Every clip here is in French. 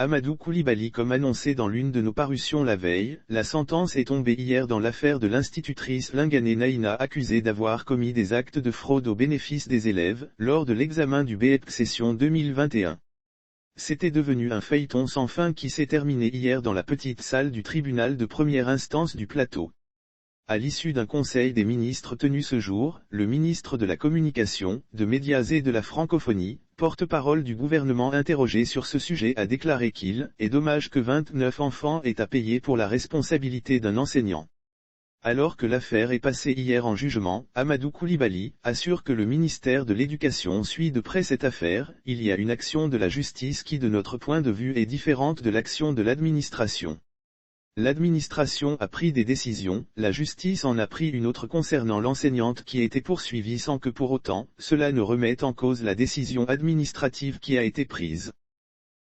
Amadou Coulibaly. Comme annoncé dans l'une de nos parutions la veille, la sentence est tombée hier dans l'affaire de l'institutrice Lingané Naïna accusée d'avoir commis des actes de fraude au bénéfice des élèves, lors de l'examen du BEP session 2021. C'était devenu un feuilleton sans fin qui s'est terminé hier dans la petite salle du tribunal de première instance du Plateau. À l'issue d'un conseil des ministres tenu ce jour, le ministre de la Communication, de Médias et de la Francophonie, porte-parole du gouvernement interrogé sur ce sujet, a déclaré qu'il est dommage que 29 enfants aient à payer pour la responsabilité d'un enseignant. Alors que l'affaire est passée hier en jugement, Amadou Coulibaly assure que le ministère de l'Éducation suit de près cette affaire. Il y a une action de la justice qui de notre point de vue est différente de l'action de l'administration. L'administration a pris des décisions, la justice en a pris une autre concernant l'enseignante qui a été poursuivie sans que pour autant, cela ne remette en cause la décision administrative qui a été prise.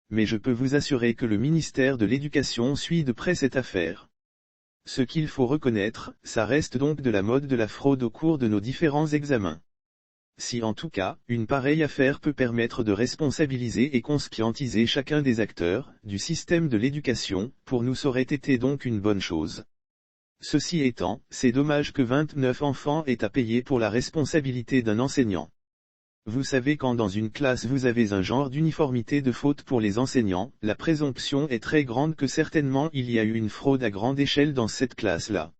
Mais je peux vous assurer que le ministère de l'Éducation suit de près cette affaire. Ce qu'il faut reconnaître, ça reste donc de la mode de la fraude au cours de nos différents examens. Si en tout cas, une pareille affaire peut permettre de responsabiliser et conscientiser chacun des acteurs du système de l'éducation, pour nous ça aurait été donc une bonne chose. Ceci étant, c'est dommage que 29 enfants aient à payer pour la responsabilité d'un enseignant. Vous savez, quand dans une classe vous avez un genre d'uniformité de faute pour les enseignants, la présomption est très grande que certainement il y a eu une fraude à grande échelle dans cette classe-là.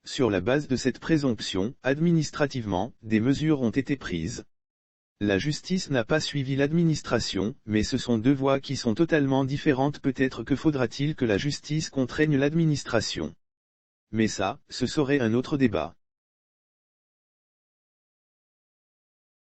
Sur la base de cette présomption, administrativement, des mesures ont été prises. La justice n'a pas suivi l'administration, mais ce sont deux voies qui sont totalement différentes. Peut-être que faudra-t-il que la justice contraigne l'administration. Mais ça, ce serait un autre débat.